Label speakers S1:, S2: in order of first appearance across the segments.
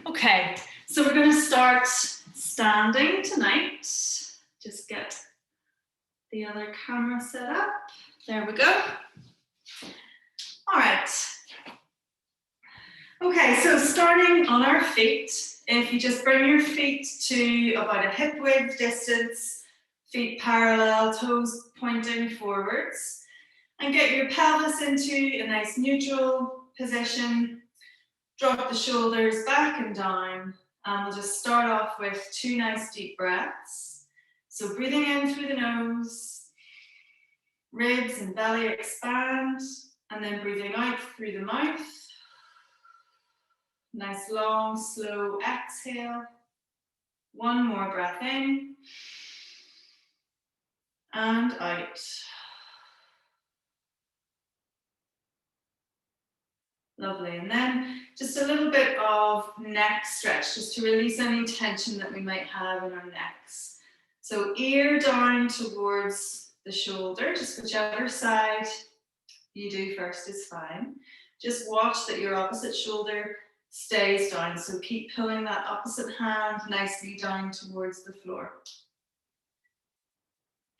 S1: Okay, so we're going to start standing tonight. Just get the other camera set up. There we go. All right. Okay, so starting on our feet, if you just bring your feet to about a hip width distance, feet parallel, toes pointing forwards, and get your pelvis into a nice neutral position. Drop the shoulders back and down, and we'll just start off with 2 nice deep breaths. So breathing in through the nose, ribs and belly expand, and then breathing out through the mouth. Nice long, slow exhale. One more breath in and out. Lovely, and then just a little bit of neck stretch, just to release any tension that we might have in our necks. So ear down towards the shoulder, just whichever side you do first is fine. Just watch that your opposite shoulder stays down, so keep pulling that opposite hand nicely down towards the floor.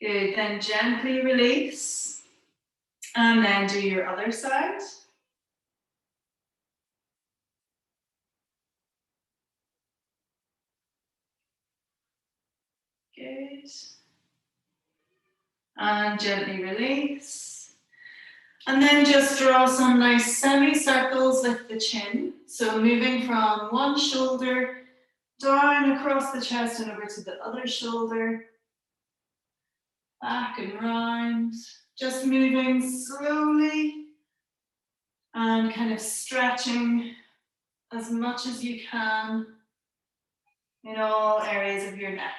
S1: Good, then gently release, and then do your other side. Good. And gently release. And then just draw some nice semicircles with the chin. So moving from one shoulder down across the chest and over to the other shoulder. Back and round. Just moving slowly and kind of stretching as much as you can in all areas of your neck.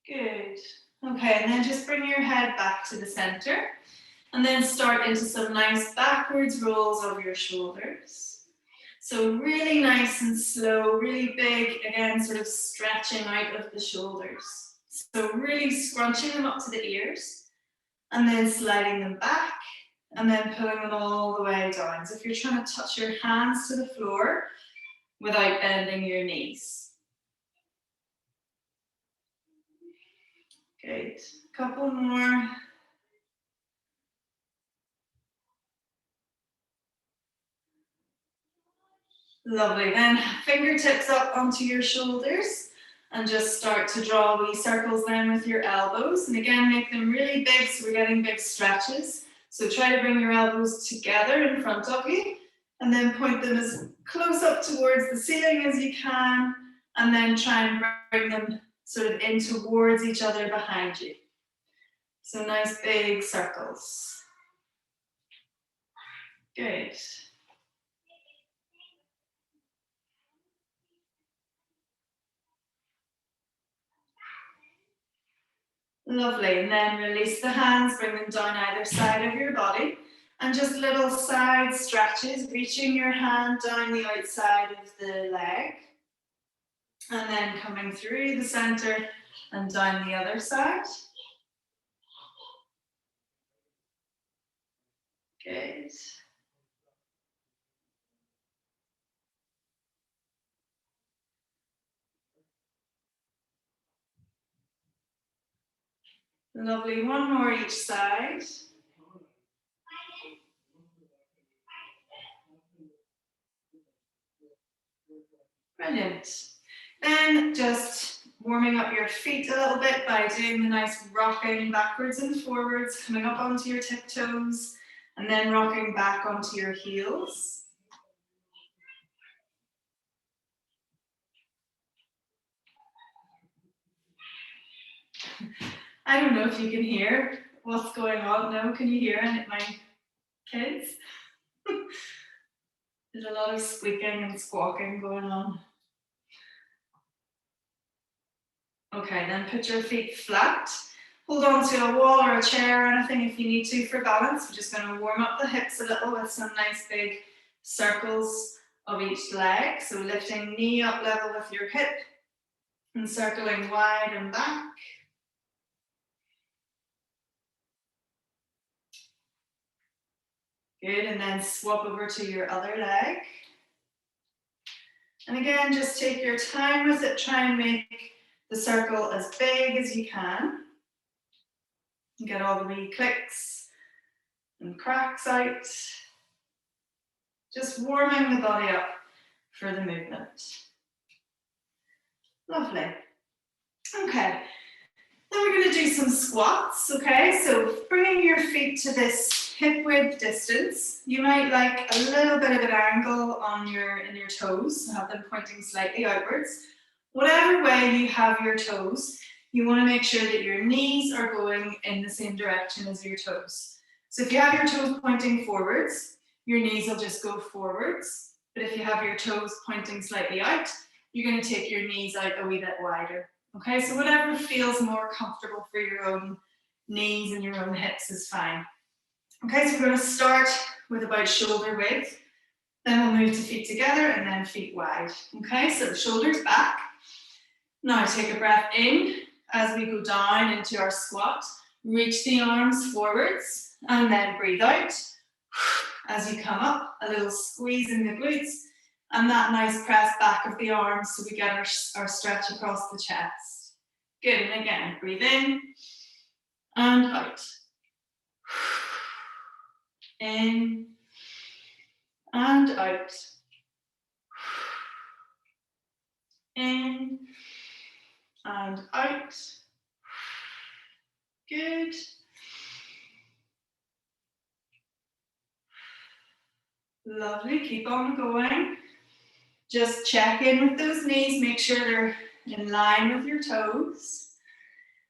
S1: Good. Okay, and then just bring your head back to the center and then start into some nice backwards rolls of your shoulders. So really nice and slow, really big, again, sort of stretching out of the shoulders. So really scrunching them up to the ears and then sliding them back and then pulling them all the way down. So if you're trying to touch your hands to the floor without bending your knees. Great, a couple more. Lovely, then fingertips up onto your shoulders and just start to draw wee circles then with your elbows. And again, make them really big so we're getting big stretches. So try to bring your elbows together in front of you and then point them as close up towards the ceiling as you can, and then try and bring them sort of in towards each other behind you. So nice big circles. Good. Lovely, and then release the hands, bring them down either side of your body, and just little side stretches, reaching your hand down the outside of the leg, and then coming through the center and down the other side. Good. Lovely, one more each side. Brilliant. Then just warming up your feet a little bit by doing the nice rocking backwards and forwards, coming up onto your tiptoes, and then rocking back onto your heels. I don't know if you can hear what's going on. No, can you hear it, my kids? There's a lot of squeaking and squawking going on. Okay, then put your feet flat. Hold on to a wall or a chair or anything if you need to for balance. We're just going to warm up the hips a little with some nice big circles of each leg. So lifting knee up level with your hip and circling wide and back. Good, and then swap over to your other leg. And again, just take your time with it. Try and make the circle as big as you can. And get all the wee clicks and cracks out. Just warming the body up for the movement. Lovely. Okay, then we're going to do some squats, okay? So bringing your feet to this hip width distance. You might like a little bit of an angle on in your toes, have them pointing slightly outwards. Whatever way you have your toes, you want to make sure that your knees are going in the same direction as your toes. So if you have your toes pointing forwards, your knees will just go forwards. But if you have your toes pointing slightly out, you're going to take your knees out a wee bit wider. Okay, so whatever feels more comfortable for your own knees and your own hips is fine. Okay, so we're going to start with about shoulder width. Then we'll move to feet together and then feet wide. Okay, so shoulders back. Now take a breath in as we go down into our squat. Reach the arms forwards and then breathe out. As you come up, a little squeeze in the glutes and that nice press back of the arms so we get our stretch across the chest. Good, and again, breathe in and out. In and out. In and out. Good. Lovely, keep on going. Just check in with those knees, make sure they're in line with your toes.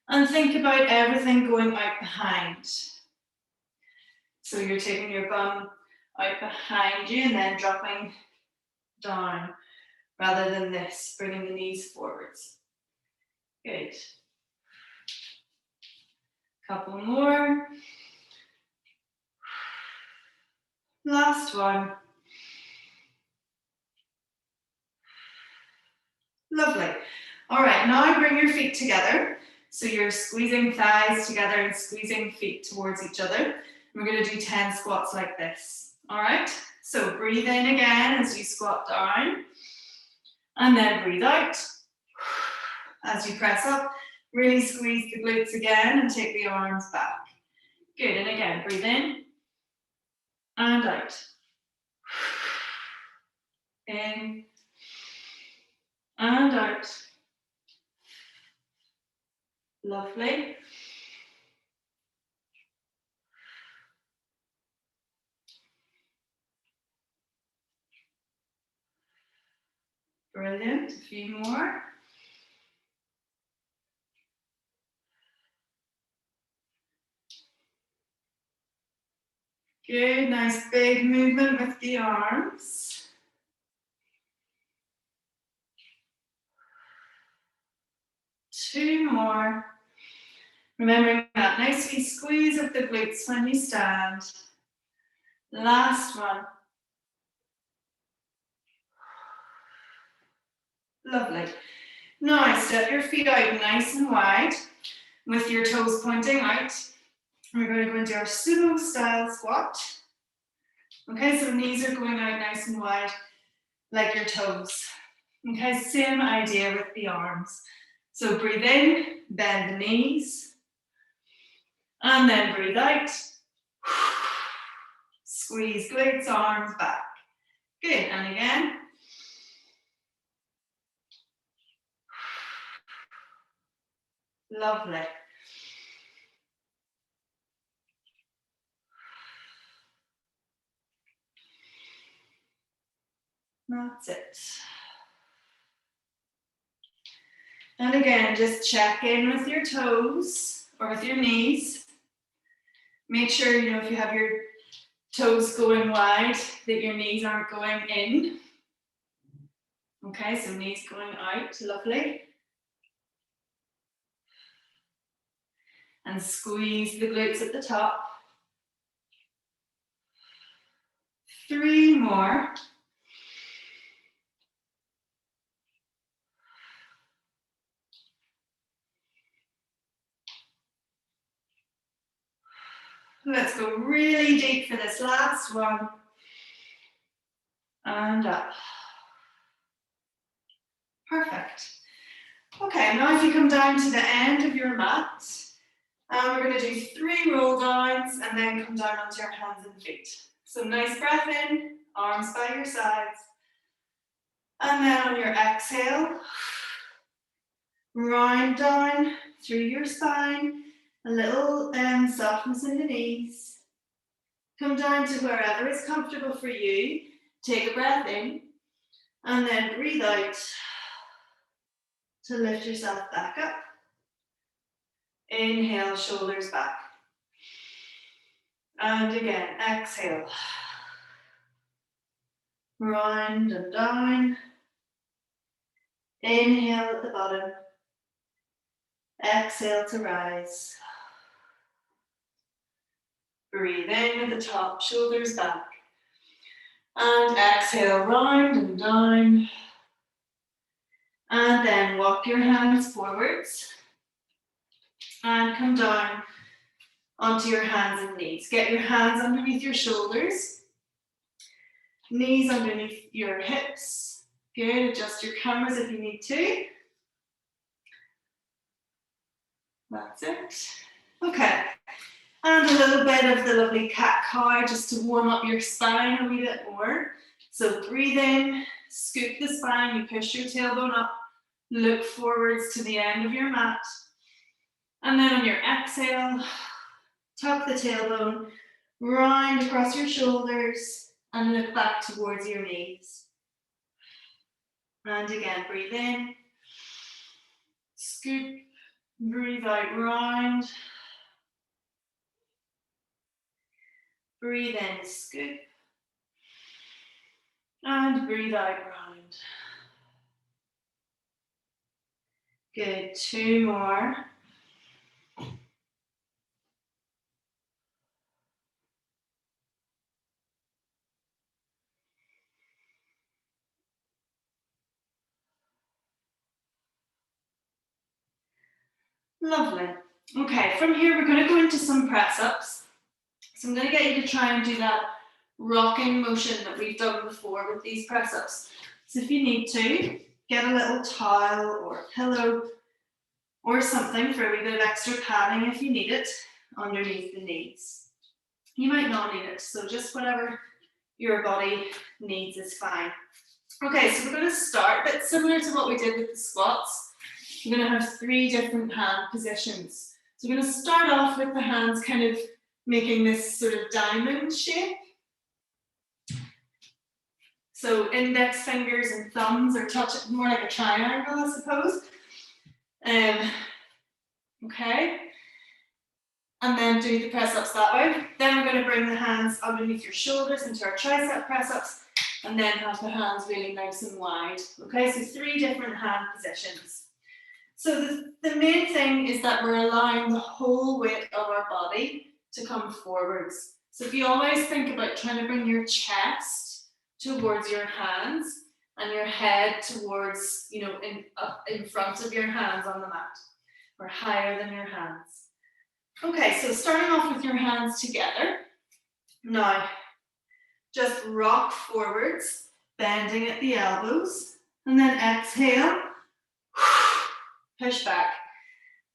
S1: And think about everything going out behind. So you're taking your bum out behind you and then dropping down rather than this, bringing the knees forwards. Good. Couple more. Last one. Lovely. All right, now bring your feet together. So you're squeezing thighs together and squeezing feet towards each other. We're going to do 10 squats like this. All right, so breathe in again as you squat down. And then breathe out. As you press up, really squeeze the glutes again and take the arms back. Good, and again, breathe in and out. In and out. Lovely. Brilliant, a few more. Good, nice big movement with the arms. Two more. Remembering that nice wee squeeze of the glutes when you stand. Last one. Lovely. Now step your feet out nice and wide with your toes pointing out. We're going to go into our sumo style squat. Okay, so knees are going out nice and wide like your toes. Okay, same idea with the arms. So breathe in, bend the knees, and then breathe out. Squeeze glutes, arms back. Good, and again. Lovely. That's it. And again, just check in with your toes or with your knees. Make sure, if you have your toes going wide, that your knees aren't going in. Okay, so knees going out, lovely. And squeeze the glutes at the top. 3 more. Let's go really deep for this last one. And up. Perfect. Okay, now if you come down to the end of your mat, we're going to do 3 roll downs and then come down onto your hands and feet. So nice breath in, arms by your sides. And then on your exhale, round down through your spine, a little softness in the knees. Come down to wherever is comfortable for you. Take a breath in and then breathe out to lift yourself back up. Inhale, shoulders back. And again, exhale. Round and down. Inhale at the bottom. Exhale to rise. Breathe in at the top, shoulders back. And exhale, round and down. And then walk your hands forwards. And come down onto your hands and knees. Get your hands underneath your shoulders. Knees underneath your hips. Good, adjust your cameras if you need to. That's it. Okay. And a little bit of the lovely cat-cow just to warm up your spine a wee bit more. So breathe in, scoop the spine, you push your tailbone up, look forwards to the end of your mat. And then on your exhale, tuck the tailbone, round across your shoulders, and look back towards your knees. And again, breathe in, scoop, breathe out, round. Breathe in, scoop. And breathe out, round. Good, 2 more. Lovely. Okay, from here we're going to go into some press-ups. So I'm going to get you to try and do that rocking motion that we've done before with these press-ups. So if you need to, get a little towel or a pillow or something for a wee bit of extra padding if you need it underneath the knees. You might not need it, so just whatever your body needs is fine. Okay, so we're going to start, but similar to what we did with the squats. We're going to have 3 different hand positions. So we're going to start off with the hands kind of making this sort of diamond shape. So index fingers and thumbs are touching more like a triangle, I suppose. Okay. And then do the press-ups that way. Then we're going to bring the hands underneath your shoulders into our tricep press-ups, and then have the hands really nice and wide. Okay, so 3 different hand positions. So the main thing is that we're allowing the whole weight of our body to come forwards. So if you always think about trying to bring your chest towards your hands and your head towards, you know, in front of your hands on the mat, or higher than your hands. Okay, so starting off with your hands together. Now, just rock forwards, bending at the elbows, and then exhale, push back.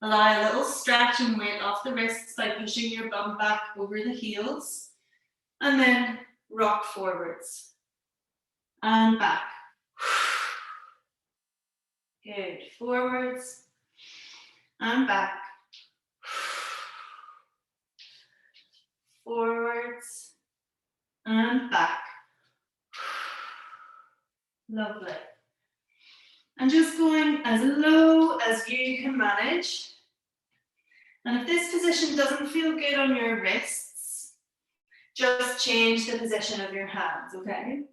S1: Allow a little stretch and weight off the wrists by pushing your bum back over the heels, and then rock forwards and back. Good, forwards and back. Forwards and back. Lovely. And just going as low as you can manage. And if this position doesn't feel good on your wrists, just change the position of your hands, okay?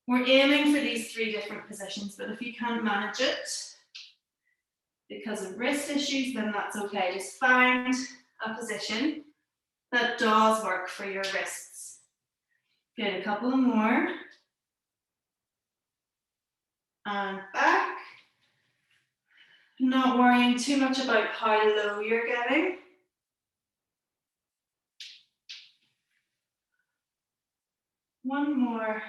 S1: We're aiming for these 3 different positions, but if you can't manage it because of wrist issues, then that's okay. Just find a position that does work for your wrists. Good, a couple more. And back. Not worrying too much about how low you're getting. One more.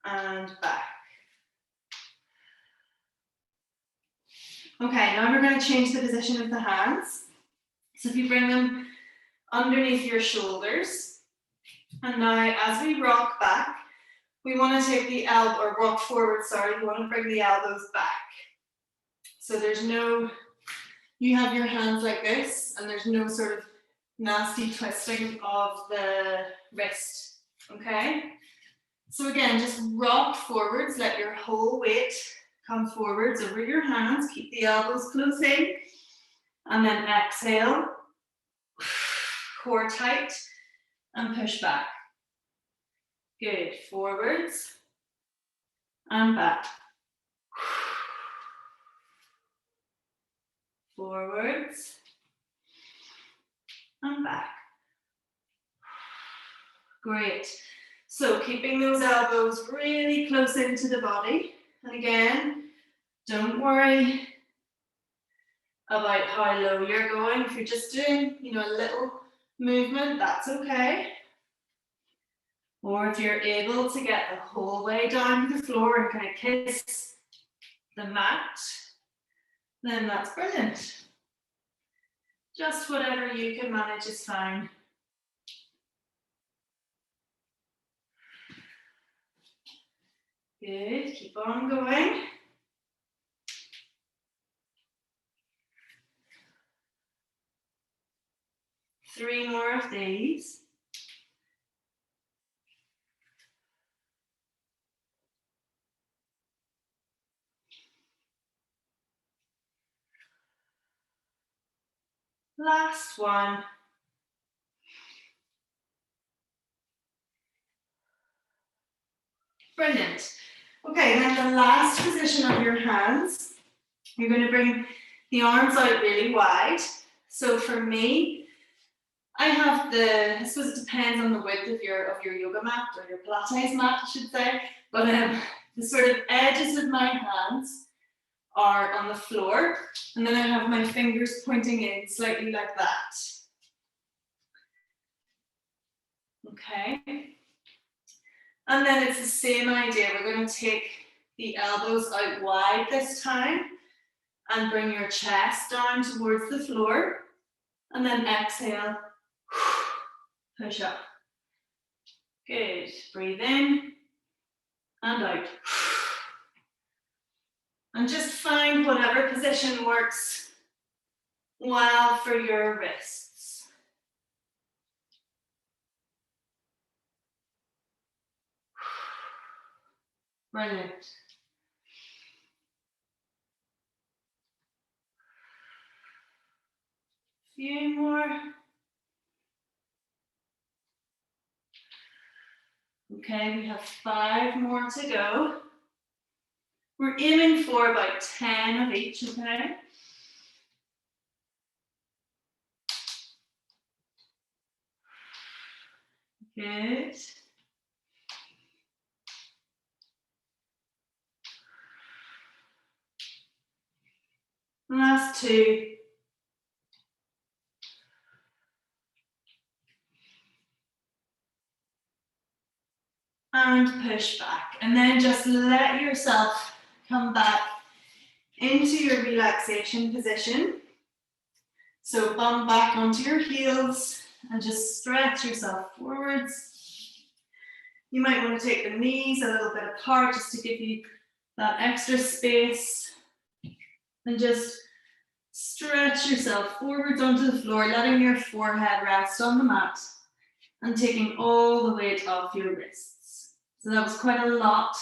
S1: And back. Okay, now we're going to change the position of the hands. So if you bring them underneath your shoulders, and now as we rock back, we want to take the elbow, or rock forward, sorry, we want to bring the elbows back. So there's no, you have your hands like this, and there's no sort of nasty twisting of the wrist, okay? So again, just rock forwards, let your whole weight come forwards over your hands, keep the elbows close in, and then exhale, core tight, and push back. Good, forwards, and back. Forwards, and back. Great. So keeping those elbows really close into the body. And again, don't worry about how low you're going. If you're just doing, a little movement, that's okay. Or if you're able to get the whole way down to the floor and kind of kiss the mat, then that's brilliant. Just whatever you can manage is fine. Good, keep on going. Three more of these. Last one. Brilliant. Okay, then the last position of your hands, you're going to bring the arms out really wide. So for me, I have I suppose it depends on the width of your yoga mat, or your Pilates mat, I should say. But the sort of edges of my hands are on the floor, and then I have my fingers pointing in slightly like that. Okay. And then it's the same idea. We're going to take the elbows out wide this time and bring your chest down towards the floor. And then exhale, push up. Good. Breathe in and out. And just find whatever position works well for your wrists. Brilliant. Few more. Okay, we have 5 more to go. We're aiming for about 10 of each, okay? Good. Last 2. And push back. And then just let yourself come back into your relaxation position. So bum back onto your heels and just stretch yourself forwards. You might want to take the knees a little bit apart just to give you that extra space. And just stretch yourself forwards onto the floor, letting your forehead rest on the mat and taking all the weight off your wrists. So that was quite a lot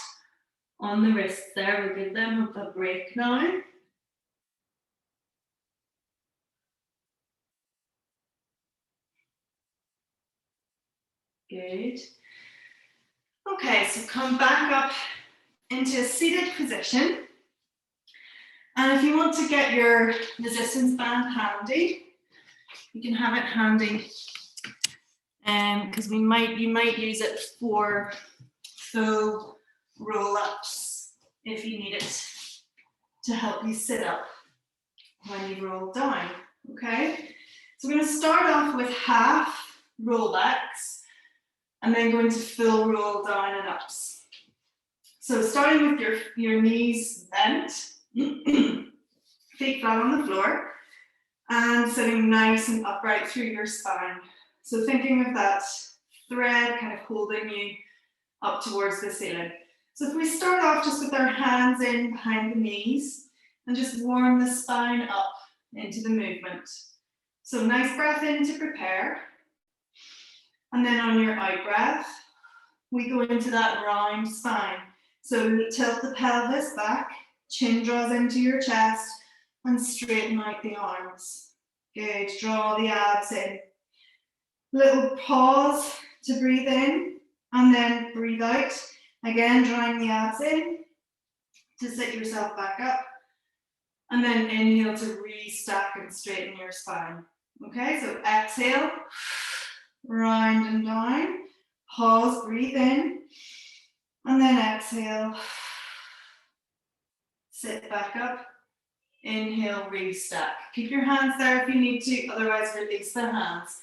S1: on the wrists there. We'll give them a break now. Good. Okay, so come back up into a seated position. And if you want to get your resistance band handy, you can have it handy, because you might use it for full roll-ups if you need it to help you sit up when you roll down. Okay, so we're going to start off with half rollbacks. and then go into full roll down and ups. So starting with your knees bent, feet flat on the floor, and sitting nice and upright through your spine. So thinking of that thread kind of holding you up towards the ceiling. So if we start off just with our hands in behind the knees and just warm the spine up into the movement. So nice breath in to prepare. And then on your out breath, we go into that round spine. So tilt the pelvis back, chin draws into your chest, and straighten out the arms. Good, draw the abs in. Little pause to breathe in, and then breathe out. Again, drawing the abs in to sit yourself back up. And then inhale to restack and straighten your spine. Okay, so exhale, round and down. Pause, breathe in. And then exhale, sit back up. Inhale, restack. Keep your hands there if you need to, otherwise release the hands.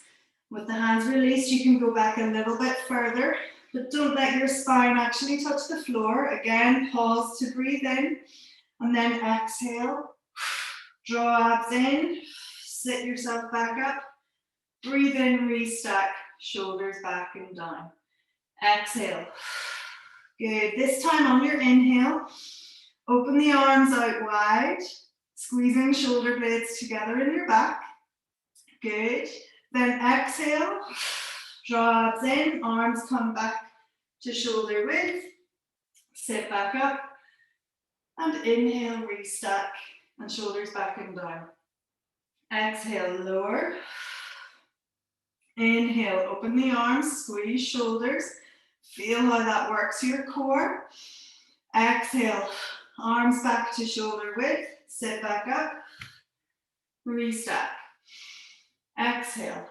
S1: With the hands released, you can go back a little bit further, but don't let your spine actually touch the floor. Again, pause to breathe in, and then exhale. Draw abs in, sit yourself back up. Breathe in, restack, shoulders back and down. Exhale. Good. This time on your inhale, open the arms out wide, squeezing shoulder blades together in your back. Good. Then exhale, draw abs in, arms come back to shoulder width, sit back up, and inhale, restack, and shoulders back and down. Exhale, lower. Inhale, open the arms, squeeze shoulders, feel how that works your core. Exhale, arms back to shoulder width, sit back up, restack. Exhale,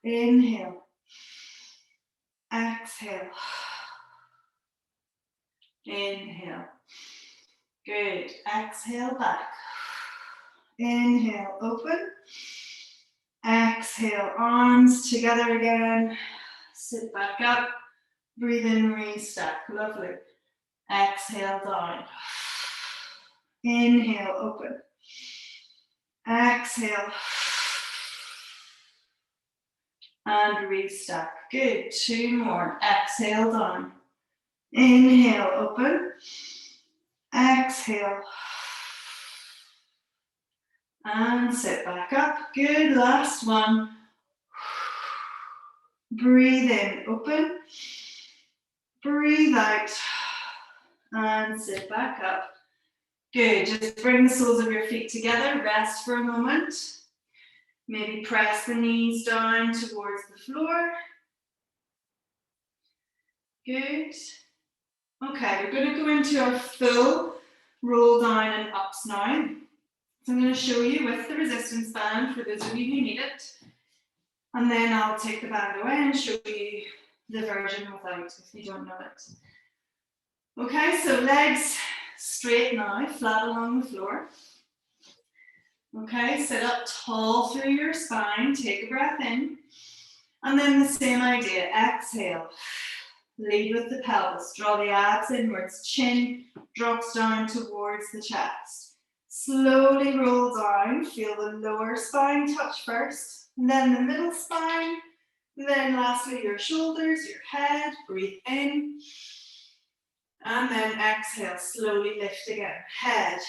S1: inhale, exhale, inhale. Good, exhale back. Inhale, open. Exhale, arms together again. Sit back up, breathe in, restack, lovely. Exhale, down. Inhale, open. Exhale. And restack. Good. Two more. Exhale, down. Inhale, open. Exhale. And sit back up. Good. Last one. Breathe in, open. Breathe out. And sit back up. Good. Just bring the soles of your feet together. Rest for a moment. Maybe press the knees down towards the floor. Good. Okay, we're going to go into our full roll down and ups now. So I'm going to show you with the resistance band for those of you who need it. And then I'll take the band away and show you the version without if you don't know it. Okay, so legs straight now, flat along the floor. Okay, sit up tall through your spine, take a breath in, and then the same idea, exhale, lead with the pelvis, draw the abs inwards, chin drops down towards the chest. Slowly roll down, feel the lower spine touch first, and then the middle spine, and then lastly your shoulders, your head, breathe in, and then exhale, slowly lift again, head,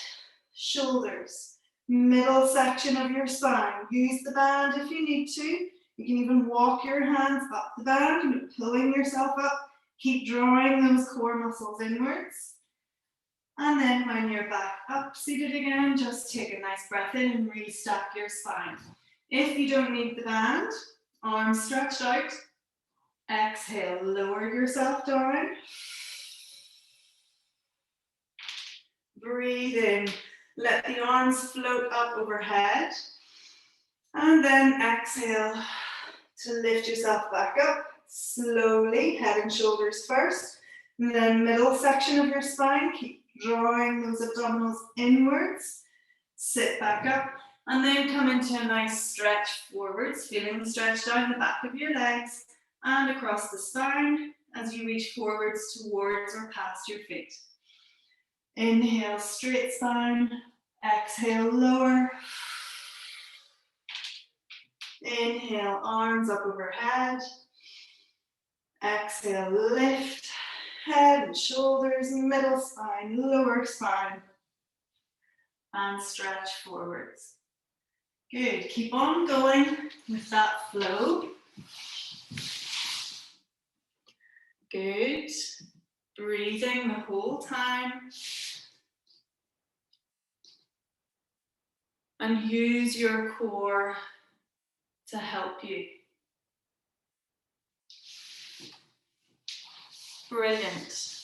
S1: shoulders, middle section of your spine. Use the band if you need to. You can even walk your hands up the band, pulling yourself up. Keep drawing those core muscles inwards. And then when you're back up, seated again, just take a nice breath in and restack your spine. If you don't need the band, arms stretched out. Exhale, lower yourself down. Breathe in. Let the arms float up overhead. And then exhale to lift yourself back up. Slowly, head and shoulders first. And then middle section of your spine. Keep drawing those abdominals inwards. Sit back up. And then come into a nice stretch forwards. Feeling the stretch down the back of your legs. and across the spine as you reach forwards towards or past your feet. Inhale, straight spine. Exhale, lower. Inhale, arms up overhead. Exhale, lift. Head and shoulders, middle spine, lower spine. And stretch forwards. Good. Keep on going with that flow. Good. Breathing the whole time. And use your core to help you. Brilliant.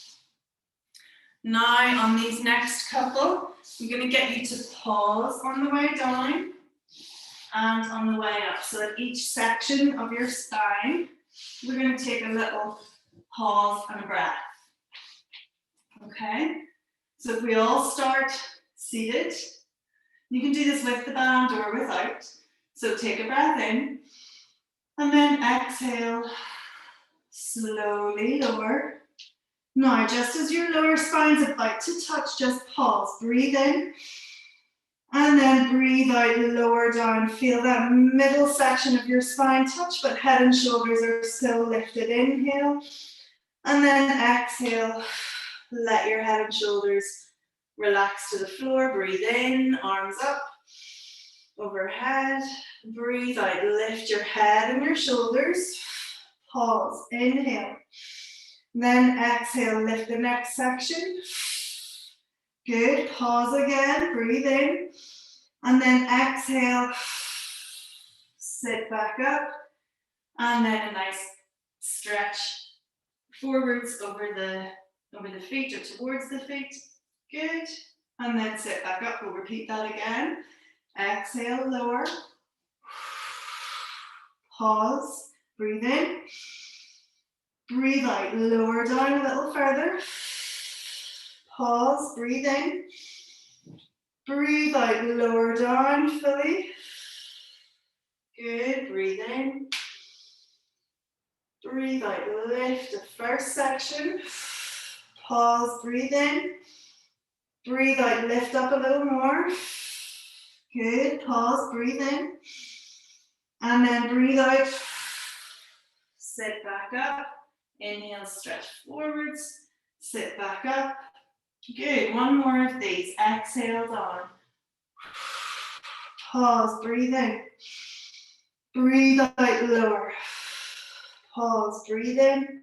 S1: Now on these next couple, I'm going to get you to pause on the way down and on the way up. So at each section of your spine, we're going to take a little pause and a breath. Okay? So if we all start seated, you can do this with the band or without. So take a breath in, and then exhale, slowly lower. Now, just as your lower spine's about to touch, just pause, breathe in, and then breathe out, lower down. Feel that middle section of your spine touch, but head and shoulders are still lifted. Inhale, and then exhale. Let your head and shoulders relax to the floor. Breathe in, arms up, overhead. Breathe out, lift your head and your shoulders. Pause, inhale. Then exhale, lift the next section. Good, pause again, breathe in. And then exhale, sit back up. And then a nice stretch forwards over the feet or towards the feet. Good. And then sit back up. We'll repeat that again. Exhale, lower. Pause. Breathe in. Breathe out. Lower down a little further. Pause. Breathe in. Breathe out. Lower down fully. Good. Breathe in. Breathe out. Lift the first section. Pause. Breathe in. Breathe out. Lift up a little more. Good. Pause. Breathe in. And then breathe out. Sit back up. Inhale, stretch forwards. Sit back up. Good. One more of these. Exhale down. Pause. Breathe in. Breathe out. Lower. Pause. Breathe in.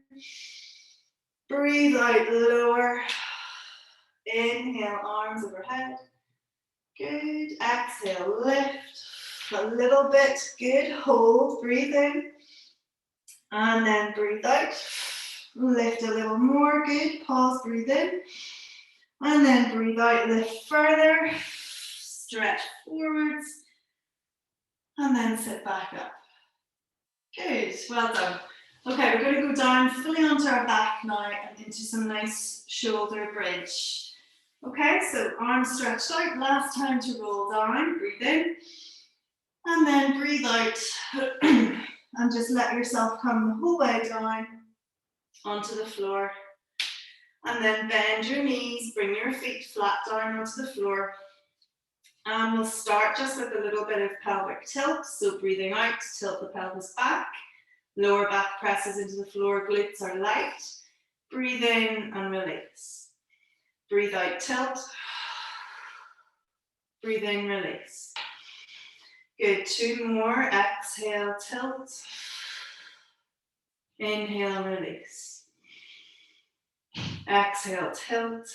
S1: Breathe out. Lower. Inhale. Arms overhead. Good. Exhale. Lift. A little bit. Good. Hold. Breathe in. And then breathe out. Lift a little more. Good. Pause. Breathe in. And then breathe out. Lift further. Stretch forwards. And then sit back up. Good. Well done. Okay, we're going to go down fully onto our back now and into some nice shoulder bridge. Okay, so arms stretched out. Last time to roll down. Breathe in. And then breathe out. And just let yourself come the whole way down onto the floor. And then bend your knees, bring your feet flat down onto the floor. And we'll start just with a little bit of pelvic tilt. So breathing out, tilt the pelvis back. Lower back presses into the floor, glutes are light. Breathe in and release. Breathe out, tilt. Breathe in, release. Good, 2 more. Exhale, tilt. Inhale, release. Exhale, tilt.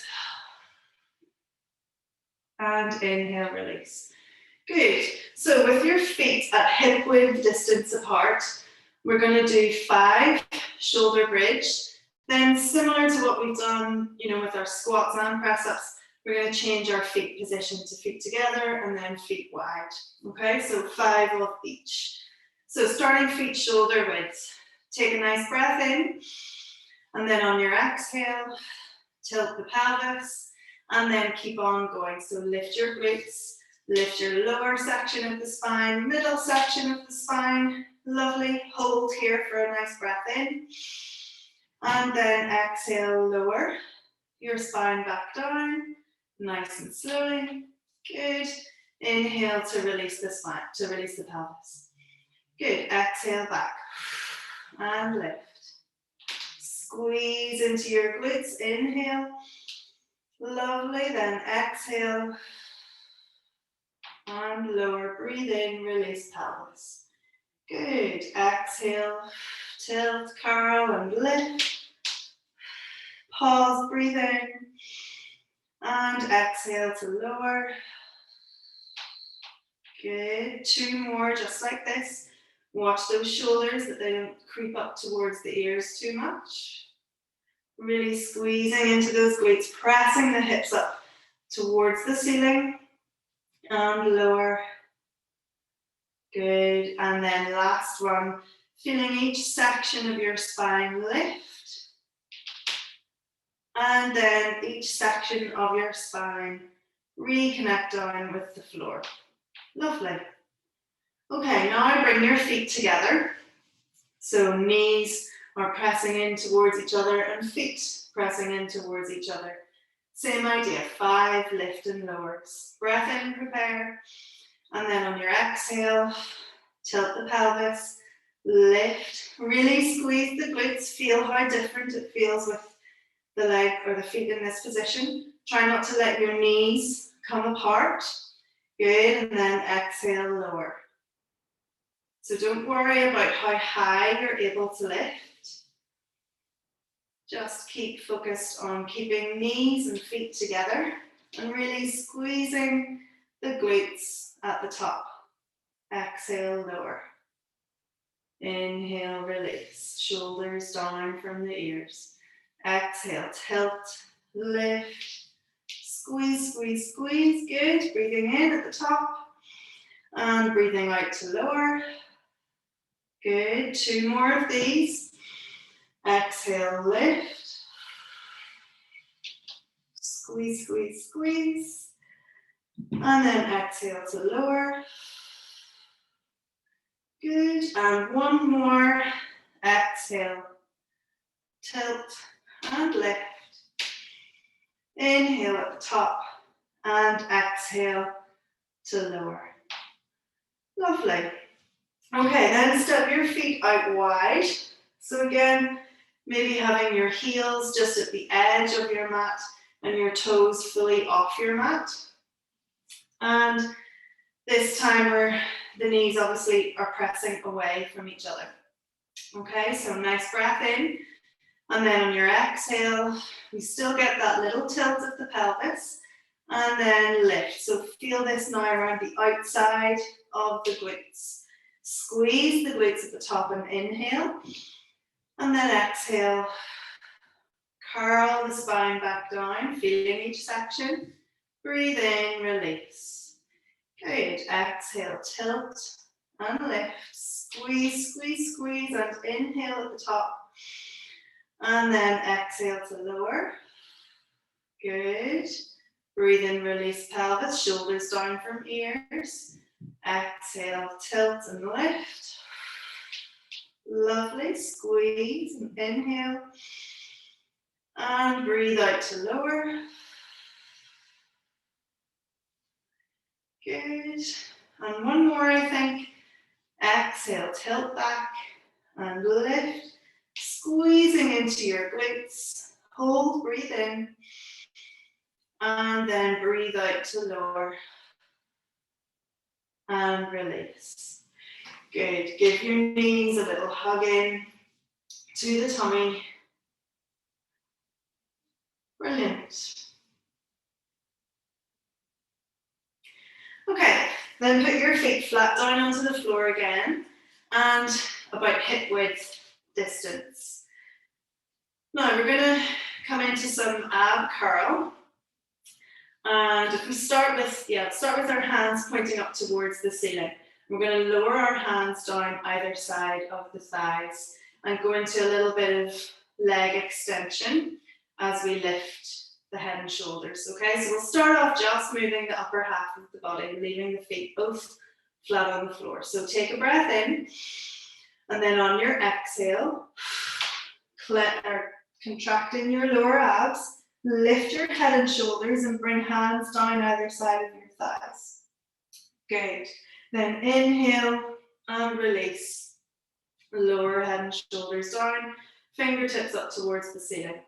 S1: And inhale, release. Good. So with your feet at hip width distance apart, we're going to do 5 shoulder bridge. Then similar to what we've done, with our squats and press-ups, we're going to change our feet position to feet together and then feet wide. Okay, so 5 of each. So starting feet shoulder width. Take a nice breath in, and then on your exhale, tilt the pelvis, and then keep on going. So lift your glutes, Lift your lower section of the spine, middle section of the spine. Lovely. Hold here for a nice breath in. And then exhale, lower your spine back down, nice and slowly. Good. Inhale to release the spine, to release the pelvis. Good. Exhale back and lift. Squeeze into your glutes. Inhale. Lovely. Then exhale and lower. Breathe in, release pelvis. Good. Exhale, tilt, curl, and lift. Pause, breathe in, and exhale to lower. Good. 2 more, just like this. Watch those shoulders that they don't creep up towards the ears too much. Really squeezing into those glutes, pressing the hips up towards the ceiling, and lower. Good. And then last one, feeling each section of your spine lift. And then each section of your spine reconnect down with the floor. Lovely. Okay, now bring your feet together. So knees are pressing in towards each other and feet pressing in towards each other. Same idea, 5 lift and lowers. Breath in, prepare. And then on your exhale, tilt the pelvis, lift. Really squeeze the glutes. Feel how different it feels with the leg or the feet in this position. Try not to let your knees come apart. Good, and then exhale, lower. So don't worry about how high you're able to lift. Just keep focused on keeping knees and feet together and really squeezing the glutes at the top. Exhale, lower. Inhale, release. Shoulders down from the ears. Exhale, tilt, lift, squeeze, squeeze, squeeze. Good. Breathing in at the top and breathing out to lower. Good. 2 more of these. Exhale, lift. Squeeze, squeeze, squeeze. And then exhale to lower. Good. And 1 more. Exhale, tilt, and lift. Inhale at the top and exhale to lower. Lovely. Okay, then step your feet out wide. So again, maybe having your heels just at the edge of your mat and your toes fully off your mat. And this time where the knees obviously are pressing away from each other. Okay, so nice breath in. And then on your exhale, we still get that little tilt of the pelvis and then lift. So feel this now around the outside of the glutes. Squeeze the glutes at the top and inhale. And then exhale, curl the spine back down, feeling each section. Breathe in, release. Good. Exhale, tilt and lift. Squeeze, squeeze, squeeze, and inhale at the top. And then exhale to lower. Good. Breathe in, release pelvis, shoulders down from ears. Exhale, tilt and lift. Lovely. Squeeze and inhale. And breathe out to lower. Good. And 1 more, I think. Exhale, tilt back and lift. Squeezing into your glutes. Hold, breathe in. And then breathe out to lower. And release. Good. Give your knees a little hug in to the tummy. Brilliant. Okay, then put your feet flat down onto the floor again and about hip width distance. Now we're going to come into some ab curl. And if we start with our hands pointing up towards the ceiling. We're going to lower our hands down either side of the thighs and go into a little bit of leg extension as we lift the head and shoulders. Okay, so we'll start off just moving the upper half of the body, leaving the feet both flat on the floor. So take a breath in, and then on your exhale, contracting your lower abs, lift your head and shoulders and bring hands down either side of your thighs. Good. Then inhale and release. Lower head and shoulders down, fingertips up towards the ceiling.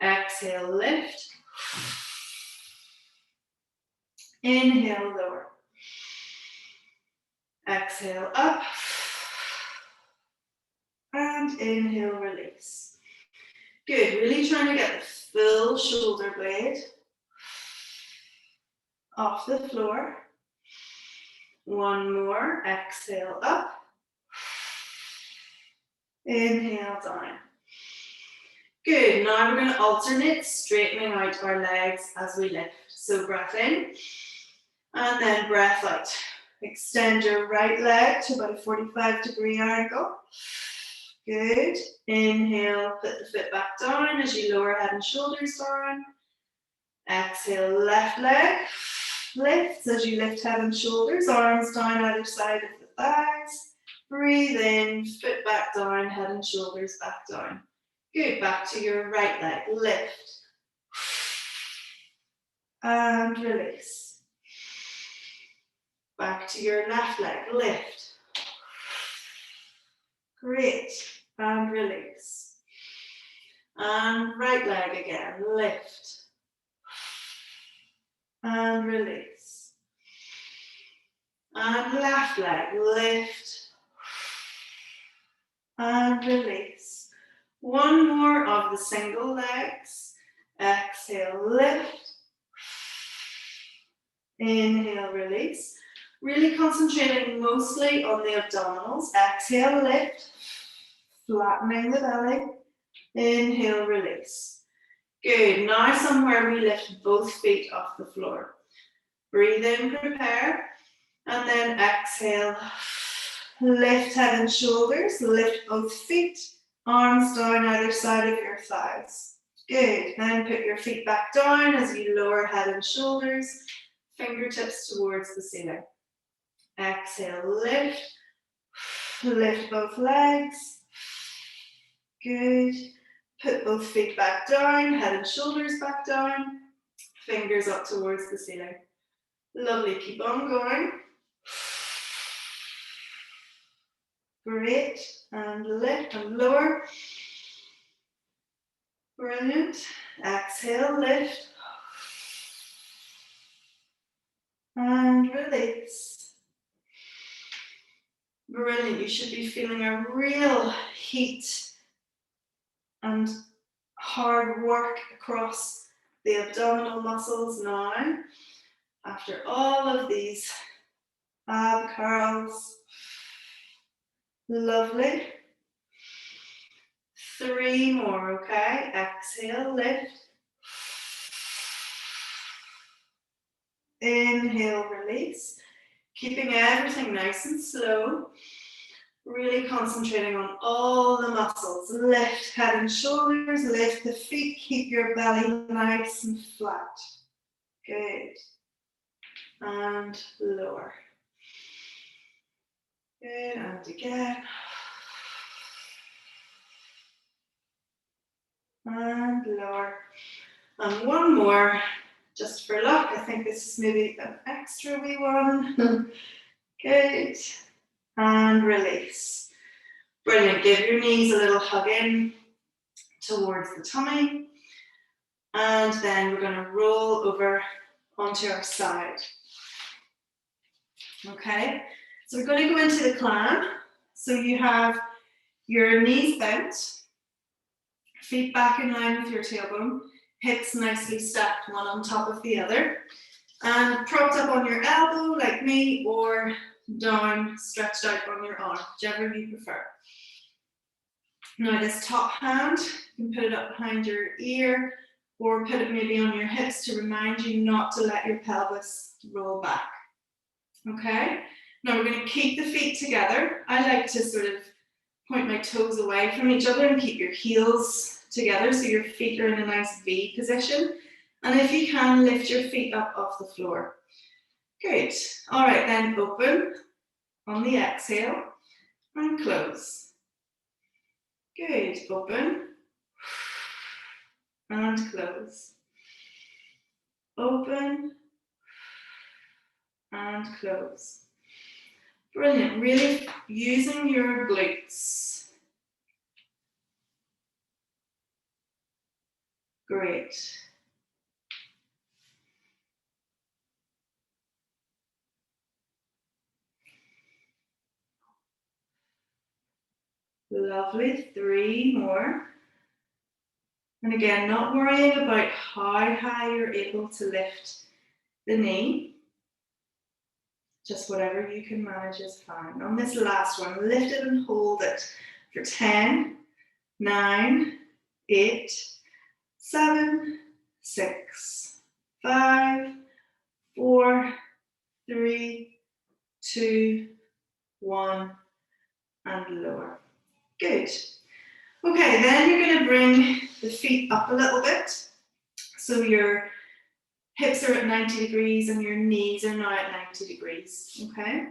S1: Exhale, lift. Inhale, lower. Exhale, up. And inhale, release. Good. Really trying to get the full shoulder blade off the floor. One more. Exhale, up. Inhale, down. Good. Now we're going to alternate straightening out our legs as we lift. So breath in and then breath out. Extend your right leg to about a 45-degree angle. Good. Inhale, put the foot back down as you lower head and shoulders down. Exhale, left leg lifts as you lift head and shoulders, arms down either side of the thighs. Breathe in, foot back down, head and shoulders back down. Good, back to your right leg, lift. And release. Back to your left leg, lift. Great, and release. And right leg again, lift. And release. And left leg, lift. And release. One more of the single legs. Exhale, lift. Inhale, release. Really concentrating mostly on the abdominals. Exhale, lift. Flattening the belly. Inhale, release. Good. Now somewhere we lift both feet off the floor. Breathe in, prepare. And then exhale. Lift head and shoulders. Lift both feet. Arms down either side of your thighs. Good. Then put your feet back down as you lower head and shoulders. Fingertips towards the ceiling. Exhale, lift. Lift both legs. Good. Put both feet back down, head and shoulders back down. Fingers up towards the ceiling. Lovely, keep on going. Great, and lift and lower. Brilliant. Exhale, lift. And release. Brilliant, you should be feeling a real heat and hard work across the abdominal muscles now. After all of these ab curls. Lovely. 3 more, okay? Exhale, lift. Inhale, release. Keeping everything nice and slow. Really concentrating on all the muscles. Lift head and shoulders, lift the feet, keep your belly nice and flat. Good. And lower. Good, and again. And lower. And one more, just for luck. I think this is maybe an extra wee one. Good. And release. Brilliant. Give your knees a little hug in towards the tummy. And then we're going to roll over onto our side. Okay. So we're going to go into the climb. So you have your knees bent, feet back in line with your tailbone, hips nicely stacked one on top of the other, and propped up on your elbow like me, or down, stretched out on your arm, whichever you prefer. Now this top hand, you can put it up behind your ear, or put it maybe on your hips to remind you not to let your pelvis roll back. Okay? Now we're going to keep the feet together. I like to sort of point my toes away from each other and keep your heels together so your feet are in a nice V position. And if you can, lift your feet up off the floor. Good. All right, then open on the exhale and close. Good. Open and close. Open and close. Brilliant. Really using your glutes. Great. Lovely. 3 more. And again, not worrying about how high you're able to lift the knee. Just whatever you can manage is fine. On this last one, lift it and hold it for 10, 9, 8, 7, 6, 5, 4, 3, 2, 1, and lower. Good. Okay, then you're going to bring the feet up a little bit. So your hips are at 90 degrees and your knees are now at 90 degrees, okay?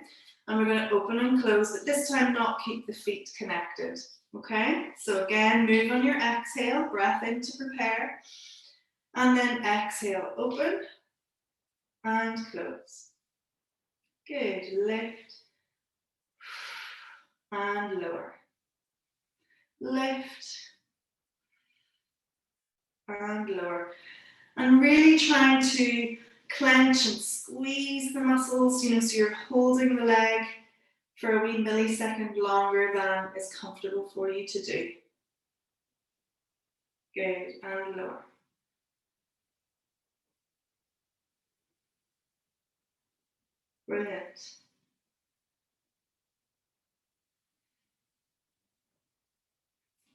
S1: And we're going to open and close, but this time not keep the feet connected, okay? So again, move on your exhale, breath in to prepare, and then exhale, open and close. Good, lift and lower. Lift and lower. And really trying to clench and squeeze the muscles, so you're holding the leg for a wee millisecond longer than is comfortable for you to do. Good, and lower. Brilliant.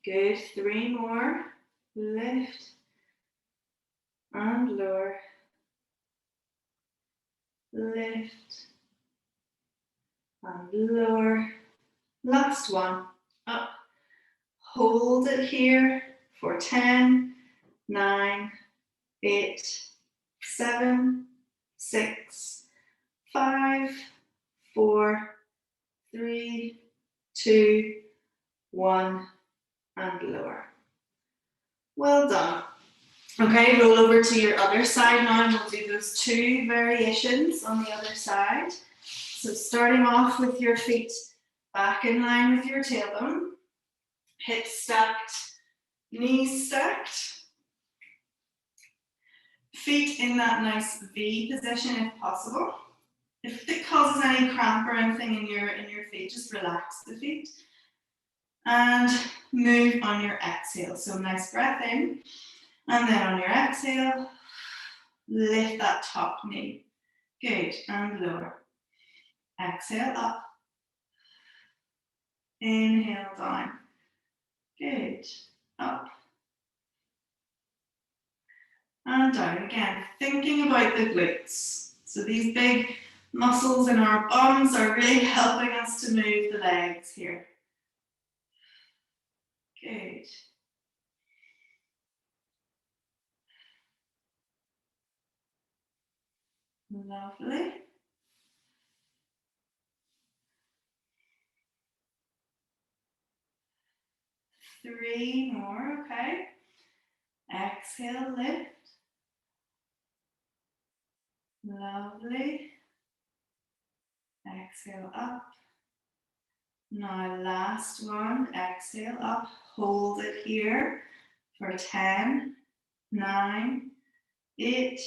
S1: Good, 3 more. Lift and lower. Lift and lower. Last one. Up. Hold it here for 10, 9, 8, 7, 6, 5, 4, 3, 2, 1, and lower. Well done. Okay, roll over to your other side now and we'll do those 2 variations on the other side. So starting off with your feet back in line with your tailbone, hips stacked, knees stacked, feet in that nice V position if possible. If it causes any cramp or anything in your feet, just relax the feet. And move on your exhale. So nice breath in. And then on your exhale, lift that top knee. Good. And lower. Exhale up. Inhale down. Good. Up. And down again. Thinking about the glutes. So these big muscles in our bums are really helping us to move the legs here. Good. Lovely. Three more, okay. Exhale, lift. Lovely. Exhale up. Now last one, exhale up. Hold it here for 10, 9, 8,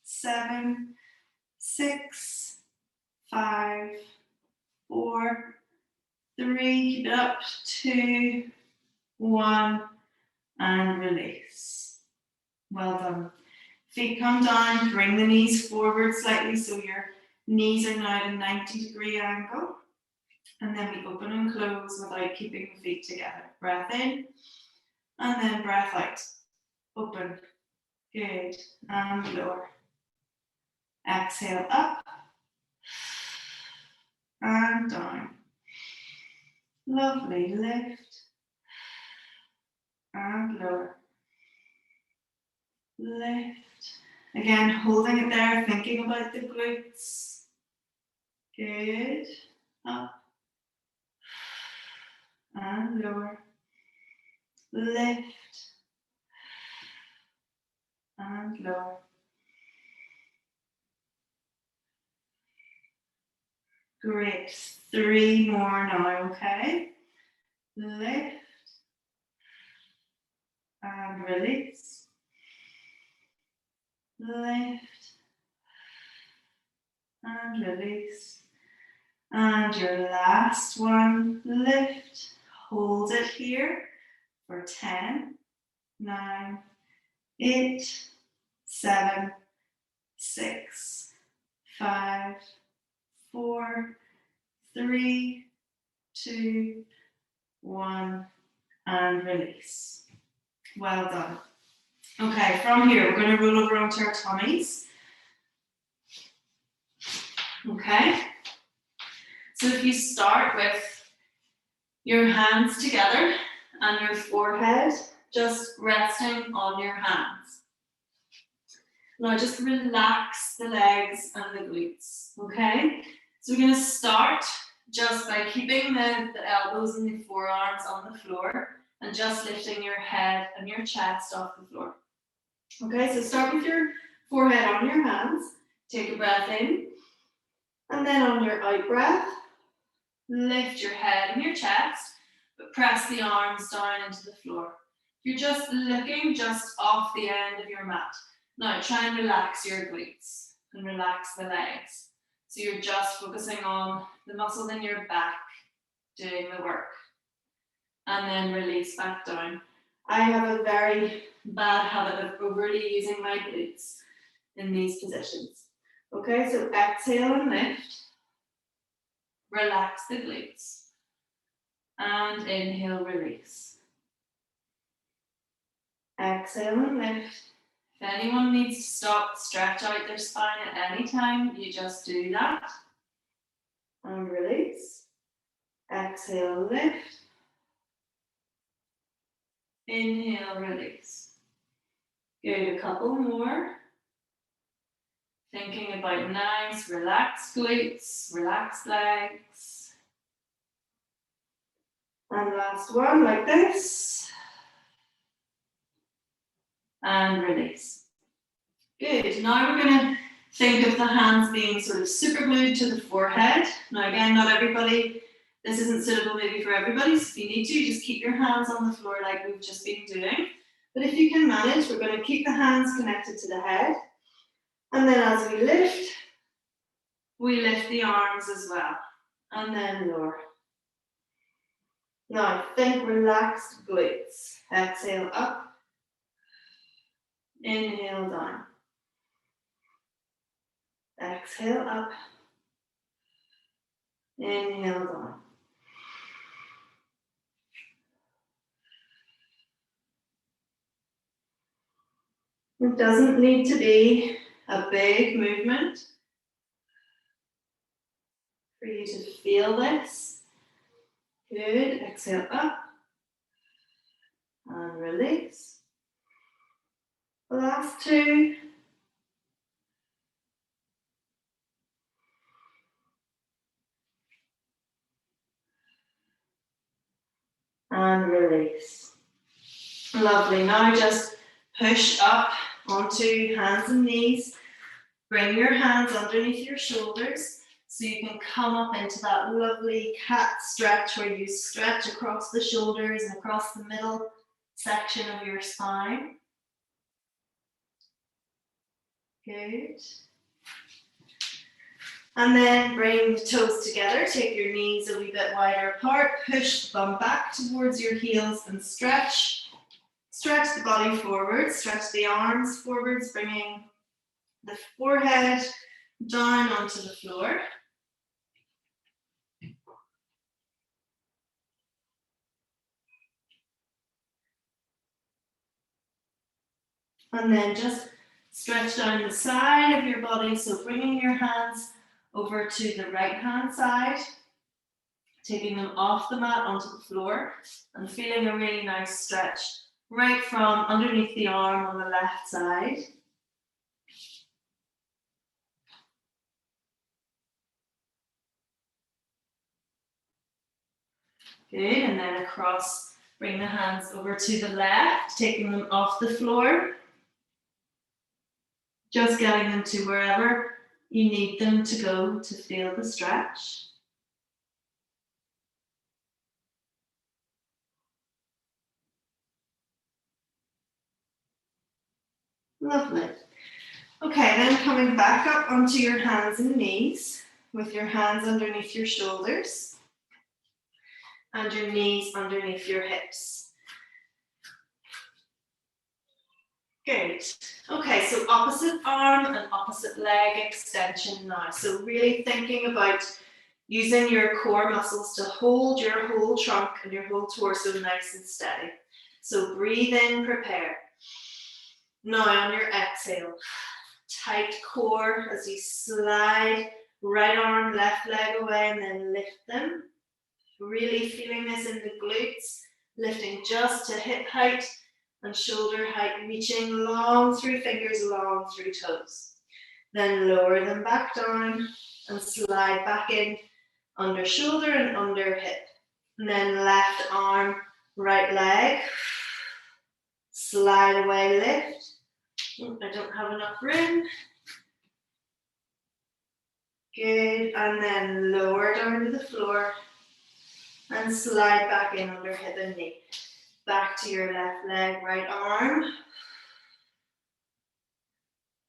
S1: 7, 6, 5, 4, 3, keep it up, 2, 1, and release. Well done. Feet come down, bring the knees forward slightly so your knees are now at a 90-degree angle. And then we open and close without keeping the feet together. Breath in, and then breath out. Open. Good. And lower. Exhale up. And down. Lovely. Lift. And lower. Lift. Again, holding it there, thinking about the glutes. Good. Up. And lower. Lift. And lower. Great. 3 more now, okay? Lift. And release. Lift. And release. And your last one, lift. Hold it here for 10, 9, 8, 7, 6, 5, 4, 3, 2, 1, and release. Well done. Okay, from here, we're going to roll over onto our tummies. Okay, so if you start with your hands together and your forehead just resting on your hands. Now just relax the legs and the glutes, okay? So we're going to start just by keeping the elbows and the forearms on the floor and just lifting your head and your chest off the floor. Okay, so start with your forehead on your hands. Take a breath in. And then on your out breath, lift your head and your chest, but press the arms down into the floor. You're just looking just off the end of your mat. Now try and relax your glutes and relax the legs. So you're just focusing on the muscles in your back doing the work. And then release back down. I have a very bad habit of overly using my glutes in these positions. Okay, so exhale and lift. Relax the glutes. And inhale, release. Exhale and lift. If anyone needs to stop, stretch out their spine at any time, you just do that. And release. Exhale, lift. Inhale, release. Good, a couple more. Thinking about nice, relaxed glutes, relaxed legs. And last one, like this. And release. Good, now we're going to think of the hands being sort of super glued to the forehead. Now again, not everybody, this isn't suitable maybe for everybody, so if you need to, just keep your hands on the floor like we've just been doing. But if you can manage, we're going to keep the hands connected to the head. And then as we lift the arms as well. And then lower. Now think relaxed glutes. Exhale up. Inhale down. Exhale up. Inhale down. It doesn't need to be a big movement for you to feel this. Good. Exhale up. And release. The last two. And release. Lovely. Now just push up onto hands and knees. Bring your hands underneath your shoulders so you can come up into that lovely cat stretch where you stretch across the shoulders and across the middle section of your spine. Good. And then bring the toes together, take your knees a wee bit wider apart, push the bum back towards your heels and stretch. Stretch the body forward, stretch the arms forwards, bringing the forehead down onto the floor. And then just stretch down the side of your body, so bringing your hands over to the right hand side, taking them off the mat onto the floor and feeling a really nice stretch right from underneath the arm on the left side. Good, and then across, bring the hands over to the left, taking them off the floor. Just getting them to wherever you need them to go to feel the stretch. Lovely. Okay, then coming back up onto your hands and knees with your hands underneath your shoulders and your knees underneath your hips. Good. Okay, so opposite arm and opposite leg extension now. So really thinking about using your core muscles to hold your whole trunk and your whole torso nice and steady. So breathe in, prepare. Now on your exhale, tight core as you slide right arm, left leg away and then lift them. Really feeling this in the glutes, lifting just to hip height and shoulder height, reaching long through fingers, long through toes. Then lower them back down and slide back in under shoulder and under hip. And then left arm, right leg, slide away, lift. I don't have enough room. Good, and then lower down to the floor and slide back in under hip and knee. Back to your left leg, right arm.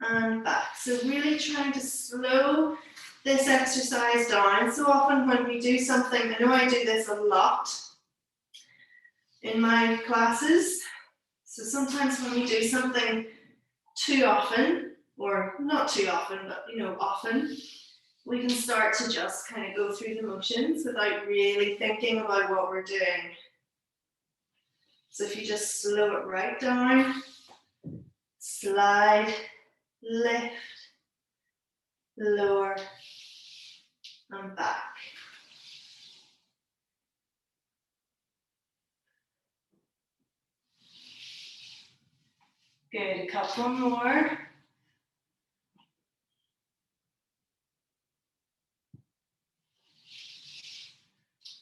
S1: And back. So really trying to slow this exercise down. So often when we do something, I know I do this a lot in my classes. So sometimes when we do something too often, or not too often, but often, we can start to just kind of go through the motions without really thinking about what we're doing. So if you just slow it right down, slide, lift, lower, and back. Good, a couple more.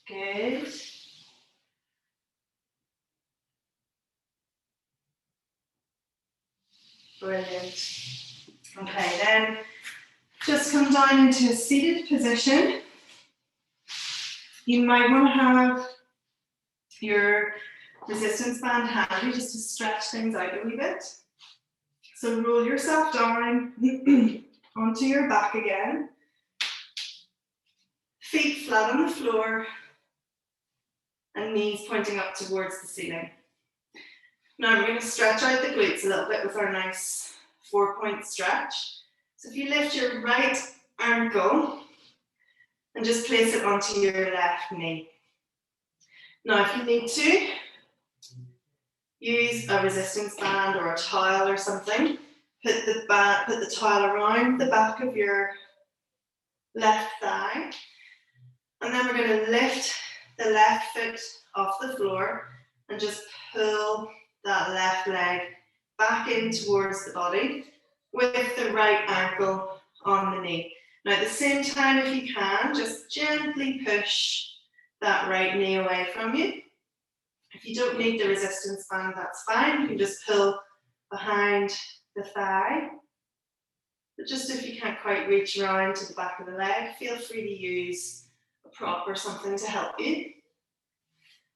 S1: Good. Brilliant. Okay, then just come down into a seated position. You might want to have your resistance band handy just to stretch things out a wee bit. So roll yourself down onto your back again. Feet flat on the floor and knees pointing up towards the ceiling. Now we're going to stretch out the glutes a little bit with our nice 4-point stretch. So if you lift your right ankle and just place it onto your left knee. Now if you need to, use a resistance band or a towel or something. Put the towel around the back of your left thigh. And then we're going to lift the left foot off the floor and just pull that left leg back in towards the body with the right ankle on the knee. Now at the same time, if you can, just gently push that right knee away from you. If you don't need the resistance band, that's fine. You can just pull behind the thigh. But just if you can't quite reach around to the back of the leg, feel free to use a prop or something to help you.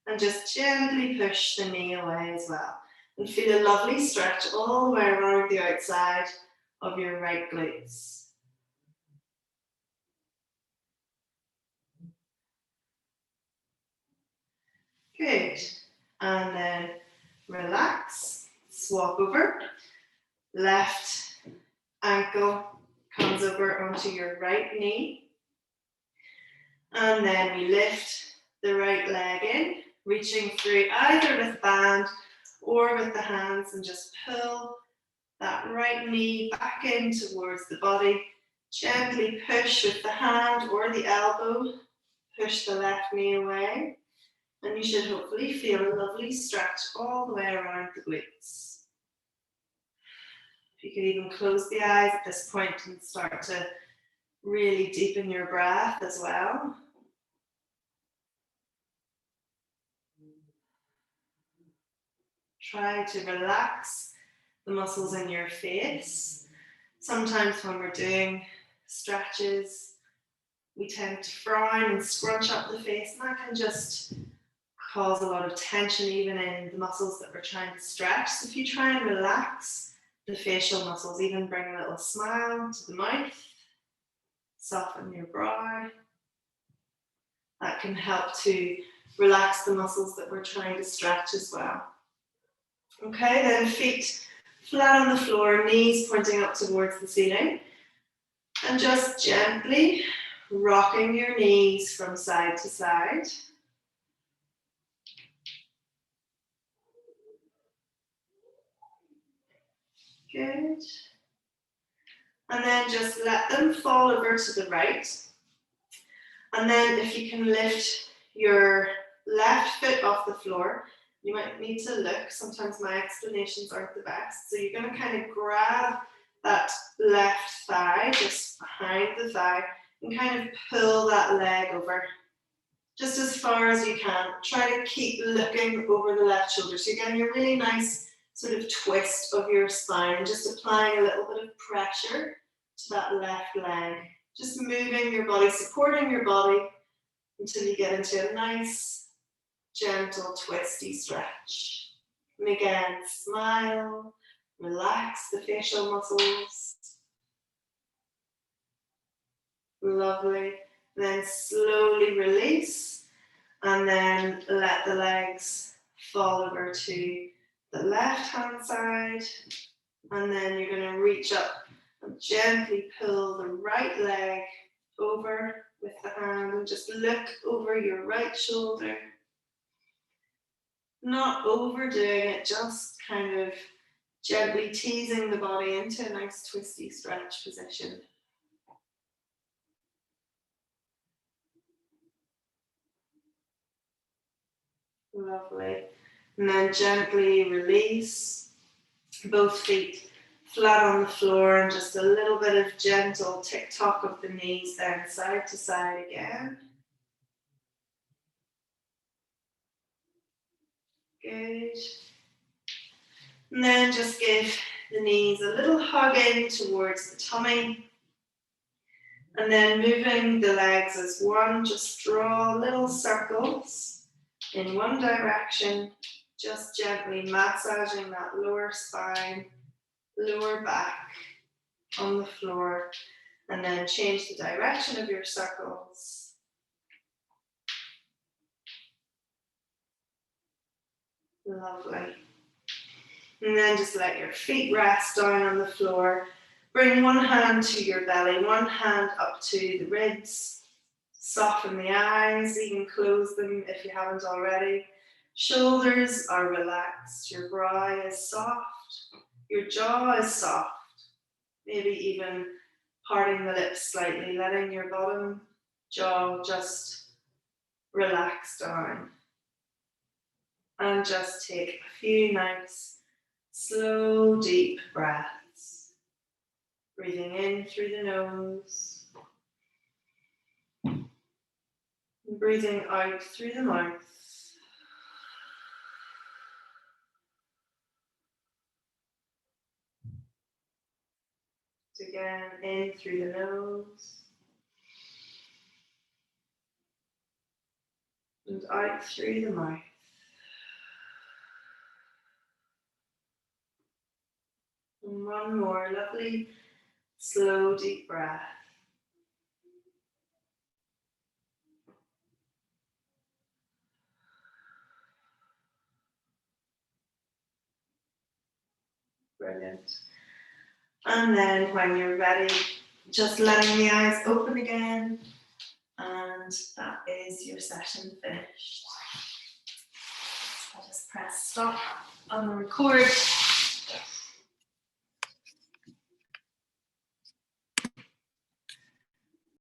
S1: And just gently push the knee away as well. And feel a lovely stretch all the way around the outside of your right glutes. Good. And then relax, swap over. Left ankle comes over onto your right knee. And then we lift the right leg in, reaching through either with band or with the hands, and just pull that right knee back in towards the body. Gently push with the hand or the elbow, push the left knee away, and you should hopefully feel a lovely stretch all the way around the glutes. If you could even close the eyes at this point and start to really deepen your breath as well. Try to relax the muscles in your face. Sometimes when we're doing stretches, we tend to frown and scrunch up the face, and that can just cause a lot of tension even in the muscles that we're trying to stretch. So if you try and relax the facial muscles, even bring a little smile to the mouth, soften your brow, that can help to relax the muscles that we're trying to stretch as well. Okay, then feet flat on the floor, knees pointing up towards the ceiling, and just gently rocking your knees from side to side. Good. And then just let them fall over to the right. And then if you can lift your left foot off the floor, you might need to look. Sometimes my explanations aren't the best. So you're going to kind of grab that left thigh, just behind the thigh, and kind of pull that leg over just as far as you can. Try to keep looking over the left shoulder. So you're getting a really nice sort of twist of your spine and just applying a little bit of pressure to that left leg. Just moving your body, supporting your body until you get into a nice, gentle, twisty stretch. And again, smile, relax the facial muscles. Lovely. Then slowly release, and then let the legs fall over to the left-hand side. And then you're going to reach up and gently pull the right leg over with the hand and just look over your right shoulder. Not overdoing it, just kind of gently teasing the body into a nice twisty stretch position. Lovely. And then gently release, both feet flat on the floor, and just a little bit of gentle tick-tock of the knees then side to side again. Good. And then just give the knees a little hug in towards the tummy. And then moving the legs as one, just draw little circles in one direction, just gently massaging that lower spine, lower back on the floor, and then change the direction of your circles. Lovely. And then just let your feet rest down on the floor. Bring one hand to your belly, one hand up to the ribs. Soften the eyes, even close them if you haven't already. Shoulders are relaxed, your brow is soft, your jaw is soft. Maybe even parting the lips slightly, letting your bottom jaw just relax down. And just take a few nice, slow, deep breaths. Breathing in through the nose. And breathing out through the mouth. Again, in through the nose. And out through the mouth. And one more lovely, slow, deep breath. Brilliant. And then when you're ready, just letting the eyes open again. And that is your session finished. I'll just press stop on the record.